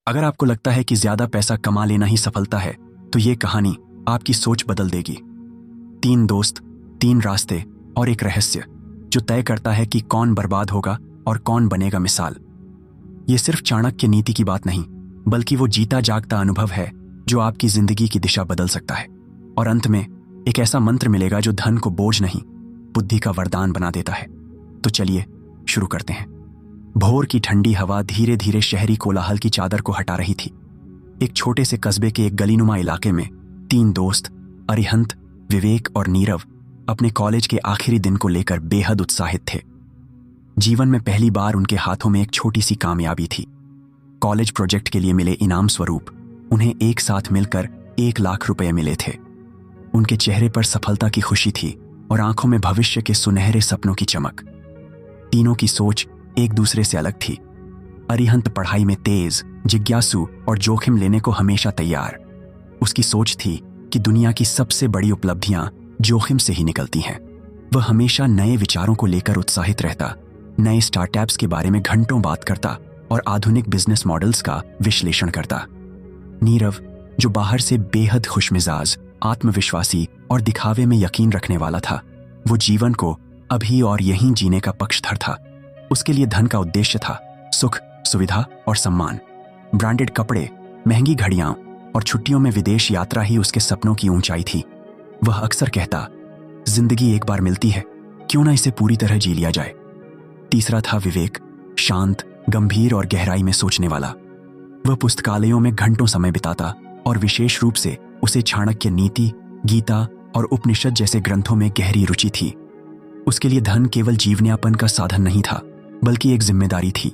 अगर आपको लगता है कि ज्यादा पैसा कमा लेना ही सफलता है, तो ये कहानी आपकी सोच बदल देगी। 3 दोस्त, 3 रास्ते और एक रहस्य जो तय करता है कि कौन बर्बाद होगा और कौन बनेगा मिसाल। ये सिर्फ चाणक्य नीति की बात नहीं, बल्कि वो जीता जागता अनुभव है जो आपकी जिंदगी की दिशा बदल सकता है। और अंत में एक ऐसा मंत्र मिलेगा जो धन को बोझ नहीं, बुद्धि का वरदान बना देता है। तो चलिए शुरू करते हैं। भोर की ठंडी हवा धीरे धीरे शहरी कोलाहल की चादर को हटा रही थी। एक छोटे से कस्बे के एक गलीनुमा इलाके में 3 दोस्त अरिहंत, विवेक और नीरव अपने कॉलेज के आखिरी दिन को लेकर बेहद उत्साहित थे। जीवन में पहली बार उनके हाथों में एक छोटी सी कामयाबी थी। कॉलेज प्रोजेक्ट के लिए मिले इनाम स्वरूप उन्हें एक साथ मिलकर 1 लाख रुपए मिले थे। उनके चेहरे पर सफलता की खुशी थी और आंखों में भविष्य के सुनहरे सपनों की चमक। तीनों की सोच एक दूसरे से अलग थी। अरिहंत पढ़ाई में तेज, जिज्ञासु और जोखिम लेने को हमेशा तैयार। उसकी सोच थी कि दुनिया की सबसे बड़ी उपलब्धियां जोखिम से ही निकलती हैं। वह हमेशा नए विचारों को लेकर उत्साहित रहता, नए स्टार्टअप्स के बारे में घंटों बात करता और आधुनिक बिजनेस मॉडल्स का विश्लेषण करता। नीरव, जो बाहर से बेहद खुशमिजाज, आत्मविश्वासी और दिखावे में यकीन रखने वाला था, वो जीवन को अभी और यहीं जीने का पक्षधर था। उसके लिए धन का उद्देश्य था सुख, सुविधा और सम्मान। ब्रांडेड कपड़े, महंगी घड़ियां और छुट्टियों में विदेश यात्रा ही उसके सपनों की ऊंचाई थी। वह अक्सर कहता, जिंदगी एक बार मिलती है, क्यों ना इसे पूरी तरह जी लिया जाए। तीसरा था विवेक, शांत, गंभीर और गहराई में सोचने वाला। वह पुस्तकालयों में घंटों समय बिताता और विशेष रूप से उसे चाणक्य नीति, गीता और उपनिषद जैसे ग्रंथों में गहरी रुचि थी। उसके लिए धन केवल जीवनयापन का साधन नहीं था, बल्कि एक जिम्मेदारी थी।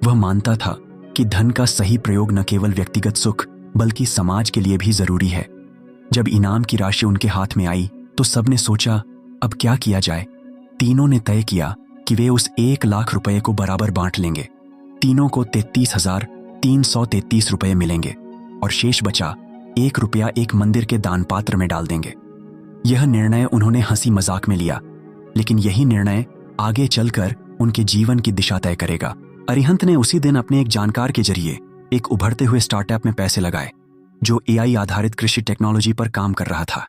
वह मानता था कि धन का सही प्रयोग न केवल व्यक्तिगत सुख बल्कि समाज के लिए भी जरूरी है। जब इनाम की राशि उनके हाथ में आई तो सबने सोचा, अब क्या किया जाए। तीनों ने तय किया कि वे उस 1 लाख रुपए को बराबर बांट लेंगे। तीनों को 33,333 रुपए मिलेंगे और शेष बचा 1 रुपया एक मंदिर के दान पात्र में डाल देंगे। यह निर्णय उन्होंने हंसी मजाक में लिया, लेकिन यही निर्णय आगे चलकर उनके जीवन की दिशा तय करेगा। अरिहंत ने उसी दिन अपने एक जानकार के जरिए एक उभरते हुए स्टार्टअप में पैसे लगाए, जो AI आधारित कृषि टेक्नोलॉजी पर काम कर रहा था।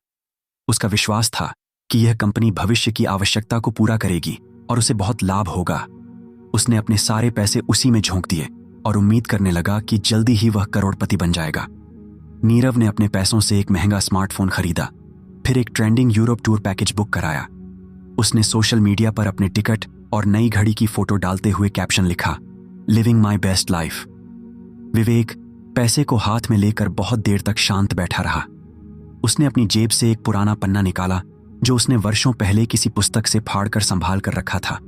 उसका विश्वास था कि यह कंपनी भविष्य की आवश्यकता को पूरा करेगी और उसे बहुत लाभ होगा। उसने अपने सारे पैसे उसी में झोंक दिए और उम्मीद करने लगा कि जल्दी ही वह करोड़पति बन जाएगा। नीरव ने अपने पैसों से एक महंगा स्मार्टफोन खरीदा, फिर एक trending Europe tour package book कराया। उसने सोशल मीडिया पर अपने टिकट और नई घड़ी की फोटो डालते हुए कैप्शन लिखा, लिविंग माई बेस्ट लाइफ। विवेक पैसे को हाथ में लेकर बहुत देर तक शांत बैठा रहा। उसने अपनी जेब से एक पुराना पन्ना निकाला जो उसने वर्षों पहले किसी पुस्तक से फाड़कर संभाल कर रखा था।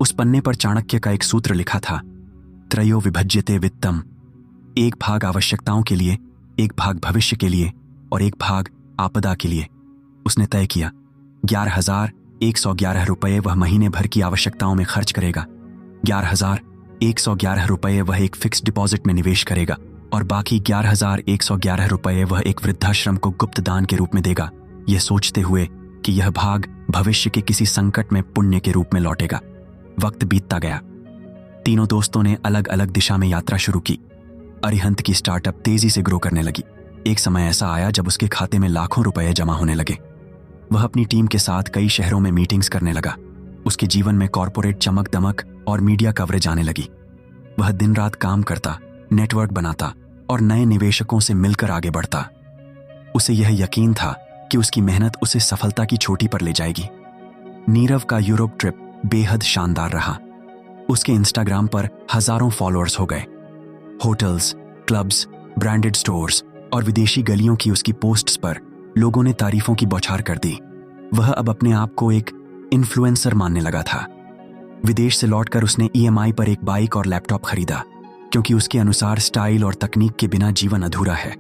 उस पन्ने पर चाणक्य का एक सूत्र लिखा था, त्रयो विभज्यते वित्तम। 1 भाग आवश्यकताओं के लिए, 1 भाग भविष्य के लिए और 1 भाग आपदा के लिए। उसने तय किया 11,111 रुपये वह महीने भर की आवश्यकताओं में खर्च करेगा, 11,111 रुपये वह एक फिक्स डिपॉजिट में निवेश करेगा और बाकी 11,111 रुपये वह एक वृद्धाश्रम को गुप्त दान के रूप में देगा, यह सोचते हुए कि यह भाग भविष्य के किसी संकट में पुण्य के रूप में लौटेगा। वक्त बीतता गया। तीनों दोस्तों ने अलग अलग दिशा में यात्रा शुरू की। अरिहंत की स्टार्टअप तेजी से ग्रो करने लगी। एक समय ऐसा आया जब उसके खाते में लाखों रुपए जमा होने लगे। वह अपनी टीम के साथ कई शहरों में मीटिंग्स करने लगा। उसके जीवन में कॉर्पोरेट चमक दमक और मीडिया कवरेज आने लगी। वह दिन रात काम करता, नेटवर्क बनाता और नए निवेशकों से मिलकर आगे बढ़ता। उसे यह यकीन था कि उसकी मेहनत उसे सफलता की चोटी पर ले जाएगी। नीरव का यूरोप ट्रिप बेहद शानदार रहा। उसके इंस्टाग्राम पर हजारों फॉलोअर्स हो गए। होटल्स, क्लब्स, ब्रांडेड स्टोर्स और विदेशी गलियों की उसकी पोस्ट्स पर लोगों ने तारीफों की बौछार कर दी। वह अब अपने आप को एक इन्फ्लुएंसर मानने लगा था। विदेश से लौटकर उसने EMI पर एक बाइक और लैपटॉप खरीदा, क्योंकि उसके अनुसार स्टाइल और तकनीक के बिना जीवन अधूरा है।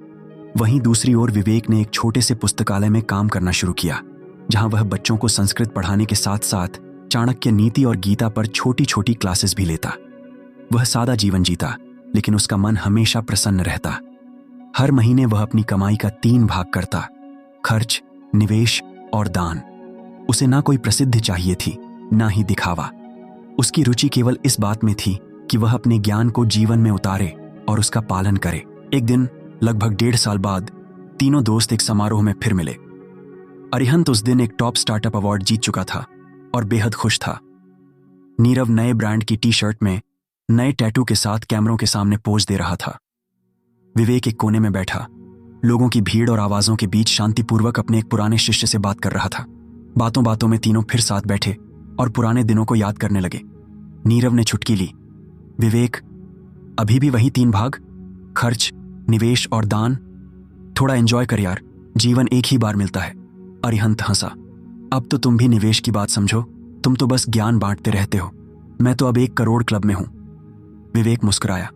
वहीं दूसरी ओर विवेक ने एक छोटे से पुस्तकालय में काम करना शुरू किया, जहां वह बच्चों को संस्कृत पढ़ाने के साथ साथ चाणक्य नीति और गीता पर छोटी छोटी क्लासेस भी लेता। वह सादा जीवन जीता, लेकिन उसका मन हमेशा प्रसन्न रहता। हर महीने वह अपनी कमाई का 3 भाग करता, खर्च, निवेश और दान। उसे ना कोई प्रसिद्धि चाहिए थी, ना ही दिखावा। उसकी रुचि केवल इस बात में थी कि वह अपने ज्ञान को जीवन में उतारे और उसका पालन करे। एक दिन लगभग 1.5 साल बाद तीनों दोस्त एक समारोह में फिर मिले। अरिहंत उस दिन एक टॉप स्टार्टअप अवार्ड जीत चुका था और बेहद खुश था। नीरव नए ब्रांड की टी शर्ट में नए टैटू के साथ कैमरों के सामने पोज दे रहा था। विवेक एक कोने में बैठा लोगों की भीड़ और आवाजों के बीच शांतिपूर्वक अपने एक पुराने शिष्य से बात कर रहा था। बातों बातों में तीनों फिर साथ बैठे और पुराने दिनों को याद करने लगे। नीरव ने चुटकी ली। विवेक, अभी भी वही 3 भाग, खर्च, निवेश और दान। थोड़ा एंजॉय कर यार, जीवन एक ही बार मिलता है। अरिहंत हंसा। अब तो तुम भी निवेश की बात समझो, तुम तो बस ज्ञान बांटते रहते हो। मैं तो अब 1 करोड़ क्लब में हूं। विवेक मुस्कुराया।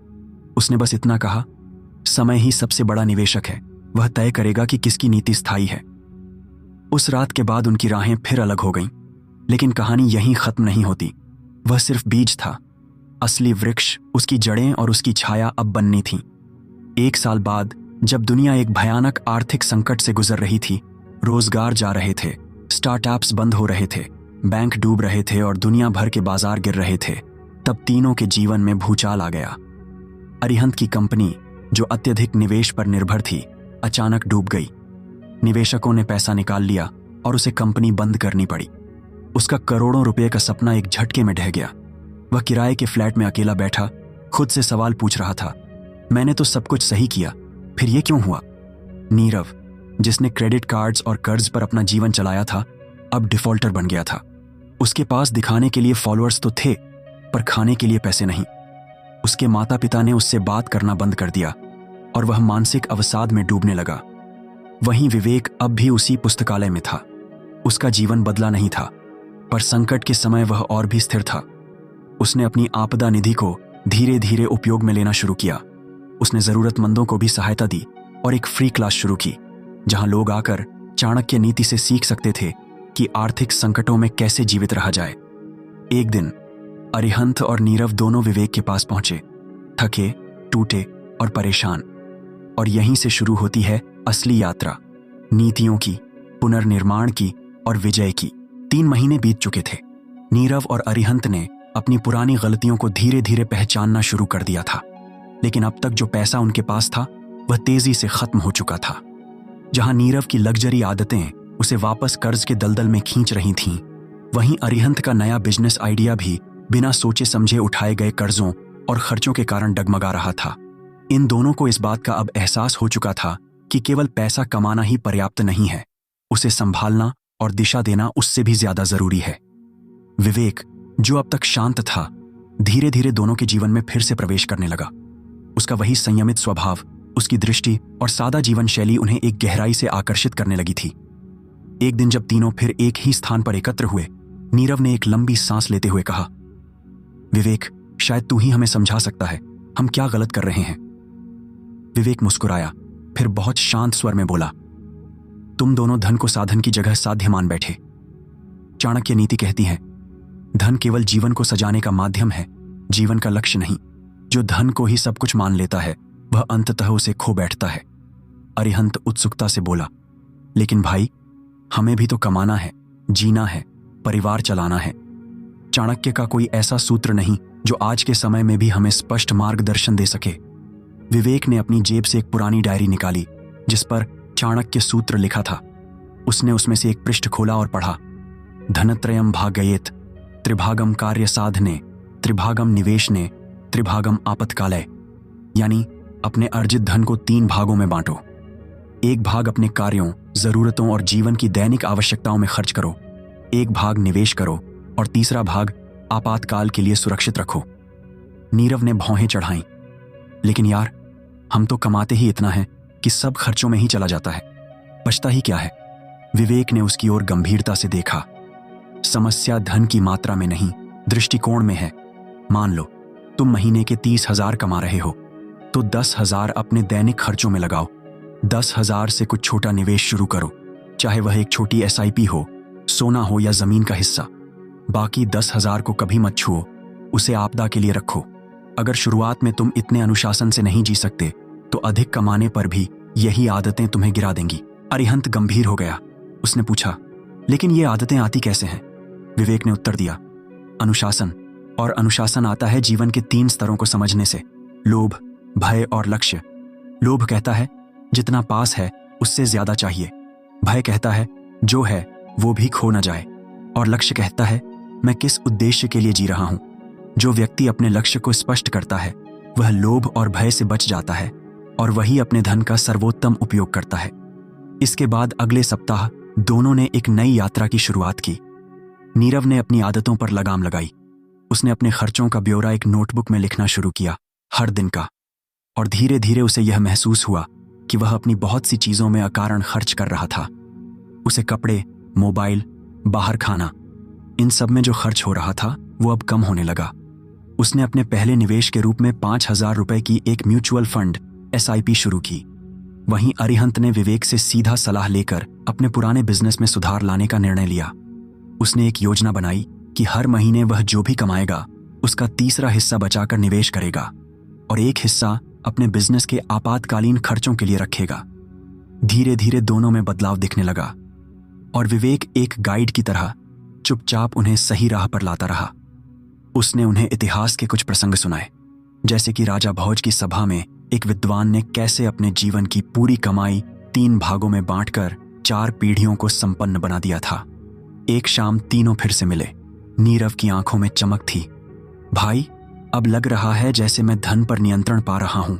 उसने बस इतना कहा, समय ही सबसे बड़ा निवेशक है, वह तय करेगा कि किसकी नीति स्थायी है। उस रात के बाद उनकी राहें फिर अलग हो गईं, लेकिन कहानी यहीं खत्म नहीं होती। वह सिर्फ बीज था, असली वृक्ष उसकी जड़ें और उसकी छाया अब बननी थी। 1 साल बाद जब दुनिया एक भयानक आर्थिक संकट से गुजर रही थी, रोजगार जा रहे थे, स्टार्टअप्स बंद हो रहे थे, बैंक डूब रहे थे और दुनिया भर के बाजार गिर रहे थे, तब तीनों के जीवन में भूचाल आ गया। अरिहंत की कंपनी, जो अत्यधिक निवेश पर निर्भर थी, अचानक डूब गई। निवेशकों ने पैसा निकाल लिया और उसे कंपनी बंद करनी पड़ी। उसका करोड़ों रुपए का सपना एक झटके में ढह गया। वह किराए के फ्लैट में अकेला बैठा खुद से सवाल पूछ रहा था, मैंने तो सब कुछ सही किया, फिर ये क्यों हुआ? नीरव, जिसने क्रेडिट कार्ड्स और कर्ज पर अपना जीवन चलाया था, अब डिफॉल्टर बन गया था। उसके पास दिखाने के लिए फॉलोअर्स तो थे, पर खाने के लिए पैसे नहीं। उसके माता पिता ने उससे बात करना बंद कर दिया और वह मानसिक अवसाद में डूबने लगा। वहीं विवेक अब भी उसी पुस्तकालय में था। उसका जीवन बदला नहीं था, पर संकट के समय वह और भी स्थिर था। उसने अपनी आपदा निधि को धीरे धीरे उपयोग में लेना शुरू किया। उसने जरूरतमंदों को भी सहायता दी और एक फ्री क्लास शुरू की, जहां लोग आकर चाणक्य नीति से सीख सकते थे कि आर्थिक संकटों में कैसे जीवित रहा जाए। एक दिन अरिहंत और नीरव दोनों विवेक के पास पहुंचे, थके, टूटे और परेशान। और यहीं से शुरू होती है असली यात्रा, नीतियों की, पुनर्निर्माण की और विजय की। 3 महीने बीत चुके थे। नीरव और अरिहंत ने अपनी पुरानी गलतियों को धीरे धीरे पहचानना शुरू कर दिया था, लेकिन अब तक जो पैसा उनके पास था वह तेजी से खत्म हो चुका था। जहां नीरव की लग्जरी आदतें उसे वापस कर्ज के दलदल में खींच रही थीं, वहीं अरिहंत का नया बिजनेस आइडिया भी बिना सोचे समझे उठाए गए कर्जों और खर्चों के कारण डगमगा रहा था। इन दोनों को इस बात का अब एहसास हो चुका था कि केवल पैसा कमाना ही पर्याप्त नहीं है, उसे संभालना और दिशा देना उससे भी ज्यादा जरूरी है। विवेक, जो अब तक शांत था, धीरे धीरे दोनों के जीवन में फिर से प्रवेश करने लगा। उसका वही संयमित स्वभाव, उसकी दृष्टि और सादा जीवन शैली उन्हें एक गहराई से आकर्षित करने लगी थी। एक दिन जब तीनों फिर एक ही स्थान पर एकत्र हुए, नीरव ने एक लंबी सांस लेते हुए कहा, विवेक, शायद तू ही हमें समझा सकता है, हम क्या गलत कर रहे हैं। विवेक मुस्कुराया, फिर बहुत शांत स्वर में बोला, तुम दोनों धन को साधन की जगह साध्य मान बैठे। चाणक्य नीति कहती है, धन केवल जीवन को सजाने का माध्यम है, जीवन का लक्ष्य नहीं। जो धन को ही सब कुछ मान लेता है, वह अंततः उसे खो बैठता है। अरिहंत उत्सुकता से बोला, लेकिन भाई, हमें भी तो कमाना है, जीना है, परिवार चलाना है। चाणक्य का कोई ऐसा सूत्र नहीं जो आज के समय में भी हमें स्पष्ट मार्गदर्शन दे सके। विवेक ने अपनी जेब से एक पुरानी डायरी निकाली जिस पर चाणक्य सूत्र लिखा था। उसने उसमें से एक पृष्ठ खोला और पढ़ा, धनत्रयम भागयेत, त्रिभागम कार्य साधने, त्रिभागम निवेशने, त्रिभागम आपत्कालय। यानी अपने अर्जित धन को 3 भागों में बांटो। 1 भाग अपने कार्यों, जरूरतों और जीवन की दैनिक आवश्यकताओं में खर्च करो, 1 भाग निवेश करो और तीसरा भाग आपातकाल के लिए सुरक्षित रखो। नीरव ने भौहें चढ़ाईं, लेकिन यार, हम तो कमाते ही इतना है कि सब खर्चों में ही चला जाता है, बचता ही क्या है। विवेक ने उसकी ओर गंभीरता से देखा, समस्या धन की मात्रा में नहीं, दृष्टिकोण में है। मान लो तुम महीने के 30,000 कमा रहे हो, तो 10,000 अपने दैनिक खर्चों में लगाओ। 10,000 से कुछ छोटा निवेश शुरू करो, चाहे वह एक छोटी SIP हो, सोना हो या जमीन का हिस्सा। बाकी 10,000 को कभी मत छुओ, उसे आपदा के लिए रखो। अगर शुरुआत में तुम इतने अनुशासन से नहीं जी सकते, तो अधिक कमाने पर भी यही आदतें तुम्हें गिरा देंगी। अरिहंत गंभीर हो गया। उसने पूछा, लेकिन ये आदतें आती कैसे हैं? विवेक ने उत्तर दिया, अनुशासन। और अनुशासन आता है जीवन के 3 स्तरों को समझने से, लोभ, भय और लक्ष्य। लोभ कहता है जितना पास है उससे ज्यादा चाहिए। भय कहता है जो है वो भी खो न जाए। और लक्ष्य कहता है मैं किस उद्देश्य के लिए जी रहा हूं। जो व्यक्ति अपने लक्ष्य को स्पष्ट करता है वह लोभ और भय से बच जाता है और वही अपने धन का सर्वोत्तम उपयोग करता है। इसके बाद अगले सप्ताह दोनों ने एक नई यात्रा की शुरुआत की। नीरव ने अपनी आदतों पर लगाम लगाई। उसने अपने खर्चों का ब्यौरा एक नोटबुक में लिखना शुरू किया, हर दिन का। और धीरे धीरे उसे यह महसूस हुआ कि वह अपनी बहुत सी चीजों में अकारण खर्च कर रहा था। उसे कपड़े, मोबाइल, बाहर खाना, इन सब में जो खर्च हो रहा था वो अब कम होने लगा। उसने अपने पहले निवेश के रूप में 5,000 रुपए की एक म्यूचुअल फंड SIP शुरू की। वहीं अरिहंत ने विवेक से सीधा सलाह लेकर अपने पुराने बिजनेस में सुधार लाने का निर्णय लिया। उसने एक योजना बनाई कि हर महीने वह जो भी कमाएगा उसका तीसरा हिस्सा बचाकर निवेश करेगा और एक हिस्सा अपने बिजनेस के आपातकालीन खर्चों के लिए रखेगा। धीरे धीरे दोनों में बदलाव दिखने लगा और विवेक एक गाइड की तरह चुपचाप उन्हें सही राह पर लाता रहा। उसने उन्हें इतिहास के कुछ प्रसंग सुनाए, जैसे कि राजा भोज की सभा में एक विद्वान ने कैसे अपने जीवन की पूरी कमाई 3 भागों में बांटकर 4 पीढ़ियों को संपन्न बना दिया था। एक शाम तीनों फिर से मिले। नीरव की आंखों में चमक थी। भाई, अब लग रहा है जैसे मैं धन पर नियंत्रण पा रहा हूं।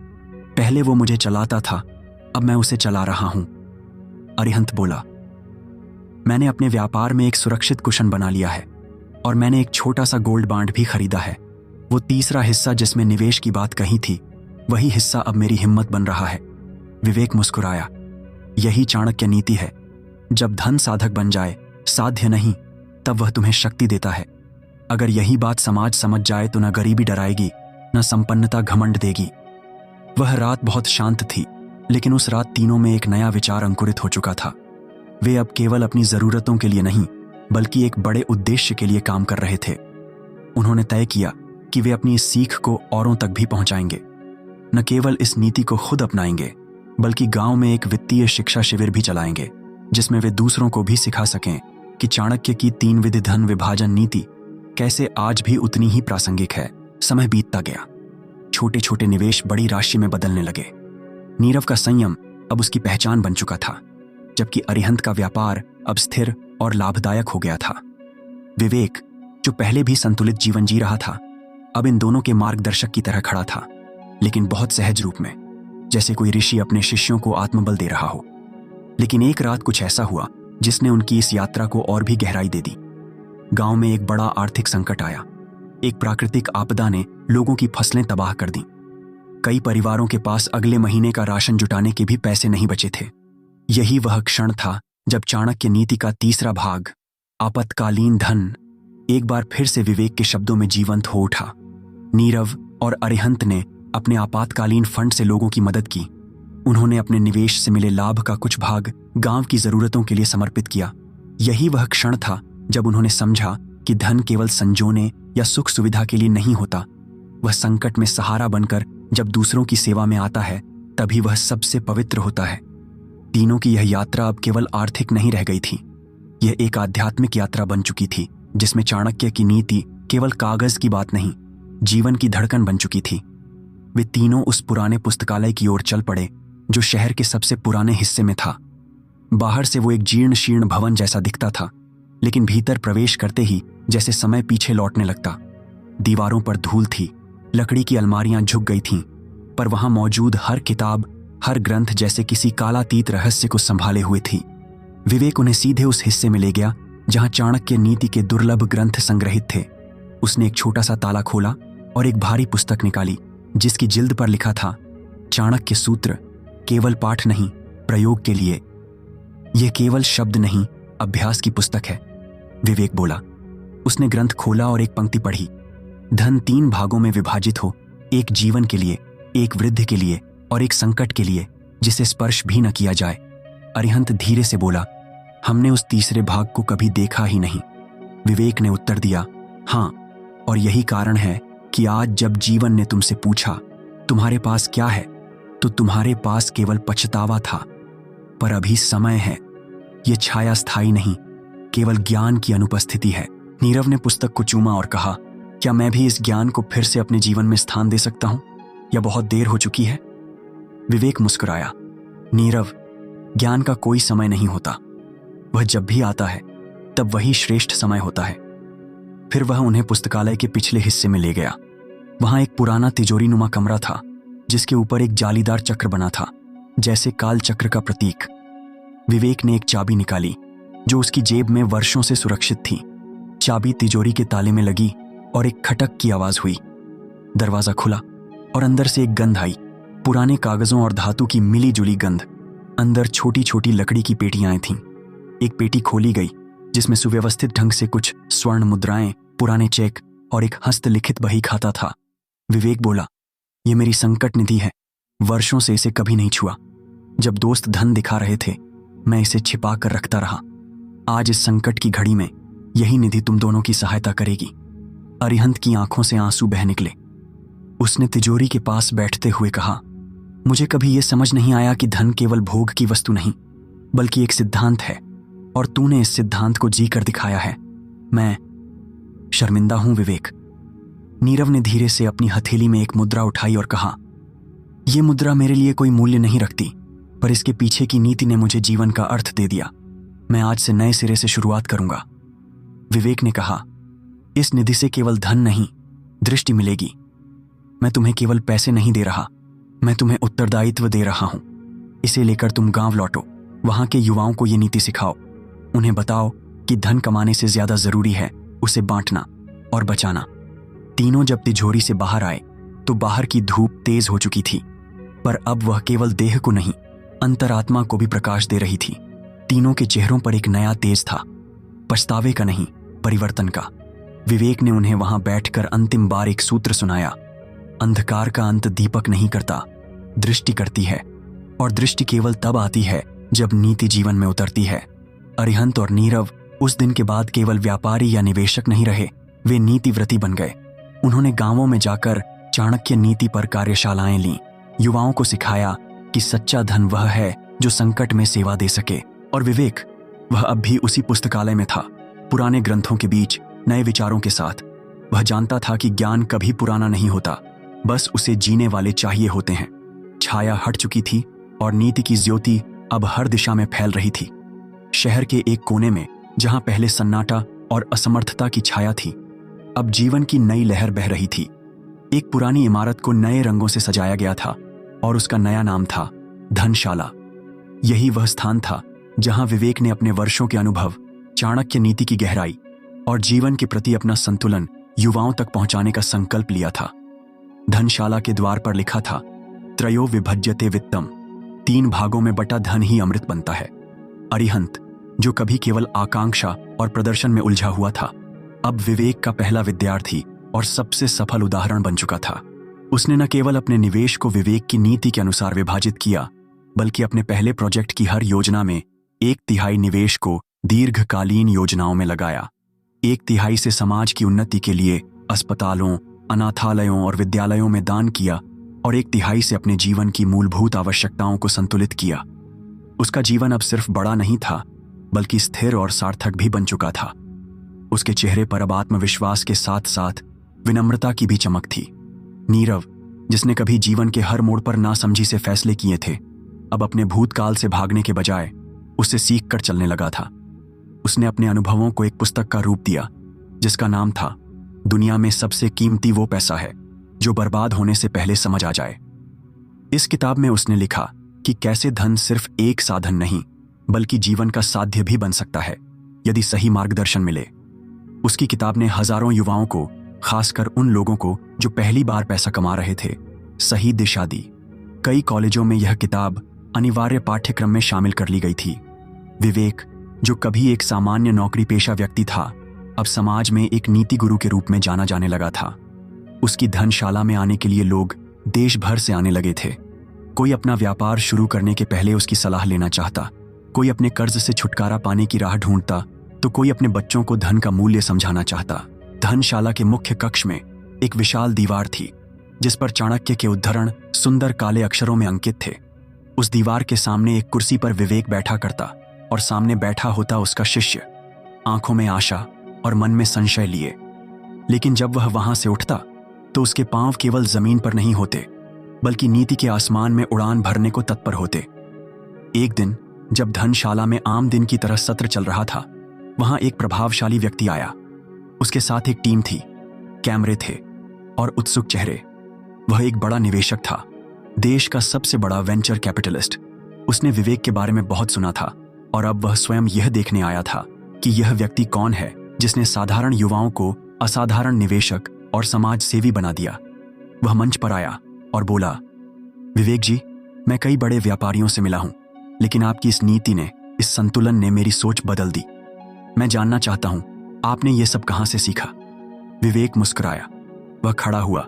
पहले वो मुझे चलाता था, अब मैं उसे चला रहा हूं। अरिहंत बोला, मैंने अपने व्यापार में एक सुरक्षित कुशन बना लिया है और मैंने एक छोटा सा गोल्ड बॉन्ड भी खरीदा है। वो तीसरा हिस्सा जिसमें निवेश की बात कही थी, वही हिस्सा अब मेरी हिम्मत बन रहा है। विवेक मुस्कुराया। यही चाणक्य नीति है। जब धन साधक बन जाए, साध्य नहीं, तब वह तुम्हें शक्ति देता है। अगर यही बात समाज समझ जाए तो न गरीबी डराएगी, न संपन्नता घमंड देगी। वह रात बहुत शांत थी, लेकिन उस रात तीनों में एक नया विचार अंकुरित हो चुका था। वे अब केवल अपनी जरूरतों के लिए नहीं, बल्कि एक बड़े उद्देश्य के लिए काम कर रहे थे। उन्होंने तय किया कि वे अपनी इस सीख को औरों तक भी पहुंचाएंगे। न केवल इस नीति को खुद अपनाएंगे, बल्कि गांव में एक वित्तीय शिक्षा शिविर भी चलाएंगे, जिसमें वे दूसरों को भी सिखा सकें कि चाणक्य की 3 विधि धन विभाजन नीति कैसे आज भी उतनी ही प्रासंगिक है। समय बीतता गया। छोटे छोटे निवेश बड़ी राशि में बदलने लगे। नीरव का संयम अब उसकी पहचान बन चुका था, जबकि अरिहंत का व्यापार अब स्थिर और लाभदायक हो गया था। विवेक, जो पहले भी संतुलित जीवन जी रहा था, अब इन दोनों के मार्गदर्शक की तरह खड़ा था, लेकिन बहुत सहज रूप में, जैसे कोई ऋषि अपने शिष्यों को आत्मबल दे रहा हो। लेकिन एक रात कुछ ऐसा हुआ जिसने उनकी इस यात्रा को और भी गहराई दे दी। गांव में एक बड़ा आर्थिक संकट आया। एक प्राकृतिक आपदा ने लोगों की फसलें तबाह कर दी। कई परिवारों के पास अगले महीने का राशन जुटाने के भी पैसे नहीं बचे थे। यही वह क्षण था जब चाणक्य नीति का तीसरा भाग, आपातकालीन धन, एक बार फिर से विवेक के शब्दों में जीवंत हो उठा। नीरव और अरिहंत ने अपने आपातकालीन फंड से लोगों की मदद की। उन्होंने अपने निवेश से मिले लाभ का कुछ भाग गांव की जरूरतों के लिए समर्पित किया। यही वह क्षण था जब उन्होंने समझा कि धन केवल संजोने या सुख सुविधा के लिए नहीं होता। वह संकट में सहारा बनकर जब दूसरों की सेवा में आता है, तभी वह सबसे पवित्र होता है। तीनों की यह यात्रा अब केवल आर्थिक नहीं रह गई थी। यह एक आध्यात्मिक यात्रा बन चुकी थी, जिसमें चाणक्य की नीति केवल कागज की बात नहीं, जीवन की धड़कन बन चुकी थी। वे तीनों उस पुराने पुस्तकालय की ओर चल पड़े, जो शहर के सबसे पुराने हिस्से में था। बाहर से वो एक जीर्ण शीर्ण भवन जैसा दिखता था, लेकिन भीतर प्रवेश करते ही जैसे समय पीछे लौटने लगता। दीवारों पर धूल थी, लकड़ी की अलमारियां झुक गई थीं, पर वहां मौजूद हर किताब, हर ग्रंथ जैसे किसी कालातीत रहस्य को संभाले हुए थी। विवेक उन्हें सीधे उस हिस्से में ले गया जहां चाणक्य नीति के दुर्लभ ग्रंथ संग्रहित थे। उसने एक छोटा सा ताला खोला और एक भारी पुस्तक निकाली, जिसकी जिल्द पर लिखा था, चाणक्य सूत्र, केवल पाठ नहीं, प्रयोग के लिए। यह केवल शब्द नहीं, अभ्यास की पुस्तक है। विवेक बोला। उसने ग्रंथ खोला और एक पंक्ति पढ़ी, धन 3 भागों में विभाजित हो, एक जीवन के लिए, एक वृद्धि के लिए और एक संकट के लिए जिसे स्पर्श भी न किया जाए। अरिहंत धीरे से बोला, हमने उस तीसरे भाग को कभी देखा ही नहीं। विवेक ने उत्तर दिया, हाँ, और यही कारण है कि आज जब जीवन ने तुमसे पूछा तुम्हारे पास क्या है, तो तुम्हारे पास केवल पछतावा था। पर अभी समय है। यह छाया स्थायी नहीं, केवल ज्ञान की अनुपस्थिति है। नीरव ने पुस्तक को चूमा और कहा, क्या मैं भी इस ज्ञान को फिर से अपने जीवन में स्थान दे सकता हूं? या बहुत देर हो चुकी है? विवेक मुस्कुराया। नीरव, ज्ञान का कोई समय नहीं होता। वह जब भी आता है तब वही श्रेष्ठ समय होता है। फिर वह उन्हें पुस्तकालय के पिछले हिस्से में ले गया। वहां एक पुराना तिजोरी नुमा कमरा था जिसके ऊपर एक जालीदार चक्र बना था, जैसे काल चक्र का प्रतीक। विवेक ने एक चाबी निकाली जो उसकी जेब में वर्षों से सुरक्षित थी। चाबी तिजोरी के ताले में लगी और एक खटक की आवाज हुई। दरवाजा खुला और अंदर से एक गंध आई, पुराने कागजों और धातु की मिली जुली गंध। अंदर छोटी छोटी लकड़ी की पेटियां थीं। एक पेटी खोली गई जिसमें सुव्यवस्थित ढंग से कुछ स्वर्ण मुद्राएं, पुराने चेक और एक हस्तलिखित बही खाता था। विवेक बोला, यह मेरी संकट निधि है। वर्षों से इसे कभी नहीं छुआ। जब दोस्त धन दिखा रहे थे मैं इसे छिपा कर रखता रहा। आज इस संकट की घड़ी में यही निधि तुम दोनों की सहायता करेगी। अरिहंत की आंखों से आंसू बह निकले। उसने तिजोरी के पास बैठते हुए कहा, मुझे कभी यह समझ नहीं आया कि धन केवल भोग की वस्तु नहीं बल्कि एक सिद्धांत है, और तूने इस सिद्धांत को जी कर दिखाया है। मैं शर्मिंदा हूं विवेक। नीरव ने धीरे से अपनी हथेली में एक मुद्रा उठाई और कहा, यह मुद्रा मेरे लिए कोई मूल्य नहीं रखती, पर इसके पीछे की नीति ने मुझे जीवन का अर्थ दे दिया। मैं आज से नए सिरे से शुरुआत करूंगा। विवेक ने कहा, इस निधि से केवल धन नहीं, दृष्टि मिलेगी। मैं तुम्हें केवल पैसे नहीं दे रहा, मैं तुम्हें उत्तरदायित्व दे रहा हूं। इसे लेकर तुम गांव लौटो, वहां के युवाओं को यह नीति सिखाओ। उन्हें बताओ कि धन कमाने से ज्यादा जरूरी है उसे बांटना और बचाना। तीनों जब तिजोरी से बाहर आए तो बाहर की धूप तेज हो चुकी थी, पर अब वह केवल देह को नहीं, अंतरात्मा को भी प्रकाश दे रही थी। तीनों के चेहरों पर एक नया तेज था, पछतावे का नहीं, परिवर्तन का। विवेक ने उन्हें वहां बैठकर अंतिम बार एक सूत्र सुनाया, अंधकार का अंत दीपक नहीं करता, दृष्टि करती है, और दृष्टि केवल तब आती है जब नीति जीवन में उतरती है। अरिहंत और नीरव उस दिन के बाद केवल व्यापारी या निवेशक नहीं रहे, वे नीतिव्रती बन गए। उन्होंने गांवों में जाकर चाणक्य नीति पर कार्यशालाएं लीं, युवाओं को सिखाया कि सच्चा धन वह है जो संकट में सेवा दे सके। और विवेक, वह अब भी उसी पुस्तकालय में था, पुराने ग्रंथों के बीच नए विचारों के साथ। वह जानता था कि ज्ञान कभी पुराना नहीं होता, बस उसे जीने वाले चाहिए होते हैं। छाया हट चुकी थी और नीति की ज्योति अब हर दिशा में फैल रही थी। शहर के एक कोने में जहां पहले सन्नाटा और असमर्थता की छाया थी, अब जीवन की नई लहर बह रही थी। एक पुरानी इमारत को नए रंगों से सजाया गया था और उसका नया नाम था धनशाला। यही वह स्थान था जहां विवेक ने अपने वर्षों के अनुभव, चाणक्य नीति की गहराई और जीवन के प्रति अपना संतुलन युवाओं तक पहुंचाने का संकल्प लिया था। धनशाला के द्वार पर लिखा था, त्रयो विभज्यते वित्तम, 3 भागों में बटा धन ही अमृत बनता है। अरिहंत, जो कभी केवल आकांक्षा और प्रदर्शन में उलझा हुआ था, अब विवेक का पहला विद्यार्थी और सबसे सफल उदाहरण बन चुका था। उसने न केवल अपने निवेश को विवेक की नीति के अनुसार विभाजित किया, बल्कि अपने पहले प्रोजेक्ट की हर योजना में 1/3 निवेश को दीर्घकालीन योजनाओं में लगाया। 1/3 से समाज की उन्नति के लिए अस्पतालों, अनाथालयों और विद्यालयों में दान किया, और 1/3 से अपने जीवन की मूलभूत आवश्यकताओं को संतुलित किया। उसका जीवन अब सिर्फ बड़ा नहीं था, बल्कि स्थिर और सार्थक भी बन चुका था। उसके चेहरे पर अब आत्मविश्वास के साथ साथ विनम्रता की भी चमक थी। नीरव, जिसने कभी जीवन के हर मोड़ पर नासमझी से फैसले किए थे, अब अपने भूतकाल से भागने के बजाय उससे सीख कर चलने लगा था। उसने अपने अनुभवों को एक पुस्तक का रूप दिया जिसका नाम था, दुनिया में सबसे कीमती वो पैसा है जो बर्बाद होने से पहले समझ आ जाए। इस किताब में उसने लिखा कि कैसे धन सिर्फ एक साधन नहीं, बल्कि जीवन का साध्य भी बन सकता है यदि सही मार्गदर्शन मिले। उसकी किताब ने हजारों युवाओं को, खासकर उन लोगों को जो पहली बार पैसा कमा रहे थे, सही दिशा दी। कई कॉलेजों में यह किताब अनिवार्य पाठ्यक्रम में शामिल कर ली गई थी। विवेक, जो कभी एक सामान्य नौकरी पेशा व्यक्ति था, अब समाज में एक नीति गुरु के रूप में जाना जाने लगा था। उसकी धनशाला में आने के लिए लोग देश भर से आने लगे थे। कोई अपना व्यापार शुरू करने के पहले उसकी सलाह लेना चाहता, कोई अपने कर्ज से छुटकारा पाने की राह ढूंढता, तो कोई अपने बच्चों को धन का मूल्य समझाना चाहता। धनशाला के मुख्य कक्ष में एक विशाल दीवार थी जिस पर चाणक्य के उद्धरण सुंदर काले अक्षरों में अंकित थे। उस दीवार के सामने एक कुर्सी पर विवेक बैठा करता और सामने बैठा होता उसका शिष्य, आंखों में आशा और मन में संशय लिए। लेकिन जब वह वहां से उठता तो उसके पांव केवल जमीन पर नहीं होते, बल्कि नीति के आसमान में उड़ान भरने को तत्पर होते। एक दिन जब धनशाला में आम दिन की तरह सत्र चल रहा था, वहां एक प्रभावशाली व्यक्ति आया। उसके साथ एक टीम थी, कैमरे थे और उत्सुक चेहरे। वह एक बड़ा निवेशक था, देश का सबसे बड़ा वेंचर कैपिटलिस्ट। उसने विवेक के बारे में बहुत सुना था और अब वह स्वयं यह देखने आया था कि यह व्यक्ति कौन है जिसने साधारण युवाओं को असाधारण निवेशक और समाज सेवी बना दिया। वह मंच पर आया और बोला, विवेक जी, मैं कई बड़े व्यापारियों से मिला हूं, लेकिन आपकी इस नीति ने, इस संतुलन ने मेरी सोच बदल दी। मैं जानना चाहता हूं, आपने ये सब कहां से सीखा? विवेक मुस्कुराया। वह खड़ा हुआ,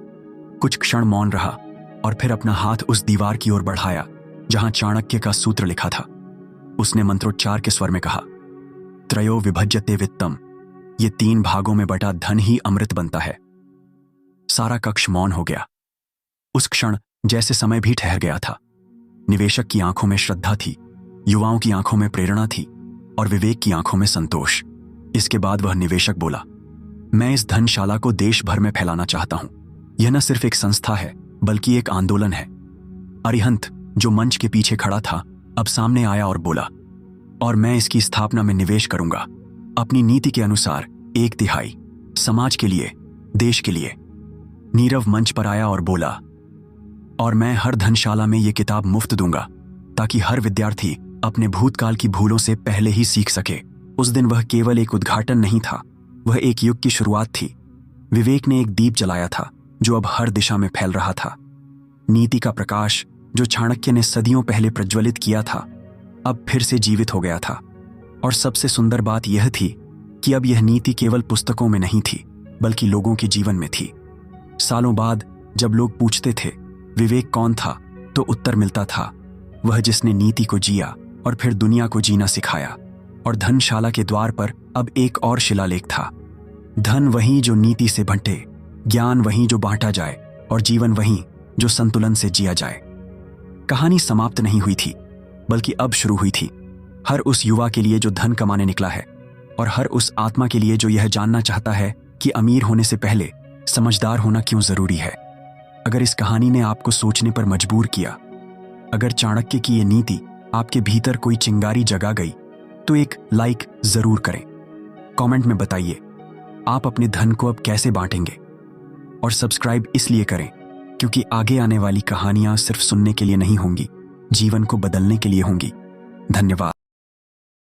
कुछ क्षण मौन रहा और फिर अपना हाथ उस दीवार की ओर बढ़ाया जहां चाणक्य का सूत्र लिखा था। उसने मंत्रोच्चार के स्वर में कहा, त्रयो विभज्यते वित्तम, ये 3 भागों में बटा धन ही अमृत बनता है। सारा कक्ष मौन हो गया। उस क्षण जैसे समय भी ठहर गया था। निवेशक की आंखों में श्रद्धा थी, युवाओं की आंखों में प्रेरणा थी और विवेक की आंखों में संतोष। इसके बाद वह निवेशक बोला, मैं इस धनशाला को देश भर में फैलाना चाहता हूं। यह न सिर्फ एक संस्था है, बल्कि एक आंदोलन है। अरिहंत, जो मंच के पीछे खड़ा था, अब सामने आया और बोला, और मैं इसकी स्थापना में निवेश करूंगा, अपनी नीति के अनुसार 1/3 समाज के लिए, देश के लिए। नीरव मंच पर आया और बोला, और मैं हर धनशाला में ये किताब मुफ्त दूंगा ताकि हर विद्यार्थी अपने भूतकाल की भूलों से पहले ही सीख सके। उस दिन वह केवल एक उद्घाटन नहीं था, वह एक युग की शुरुआत थी। विवेक ने एक दीप जलाया था जो अब हर दिशा में फैल रहा था। नीति का प्रकाश जो चाणक्य ने सदियों पहले प्रज्वलित किया था, अब फिर से जीवित हो गया था। और सबसे सुंदर बात यह थी कि अब यह नीति केवल पुस्तकों में नहीं थी, बल्कि लोगों के जीवन में थी। सालों बाद जब लोग पूछते थे विवेक कौन था, तो उत्तर मिलता था, वह जिसने नीति को जिया और फिर दुनिया को जीना सिखाया। और धनशाला के द्वार पर अब एक और शिलालेख था, धन वही जो नीति से बंटे, ज्ञान वही जो बांटा जाए, और जीवन वही जो संतुलन से जिया जाए। कहानी समाप्त नहीं हुई थी, बल्कि अब शुरू हुई थी। हर उस युवा के लिए जो धन कमाने निकला है, और हर उस आत्मा के लिए जो यह जानना चाहता है कि अमीर होने से पहले समझदार होना क्यों जरूरी है। अगर इस कहानी ने आपको सोचने पर मजबूर किया, अगर चाणक्य की ये नीति आपके भीतर कोई चिंगारी जगा गई, तो एक लाइक जरूर करें। कमेंट में बताइए आप अपने धन को अब कैसे बांटेंगे, और सब्सक्राइब इसलिए करें क्योंकि आगे आने वाली कहानियां सिर्फ सुनने के लिए नहीं होंगी, जीवन को बदलने के लिए होंगी। धन्यवाद।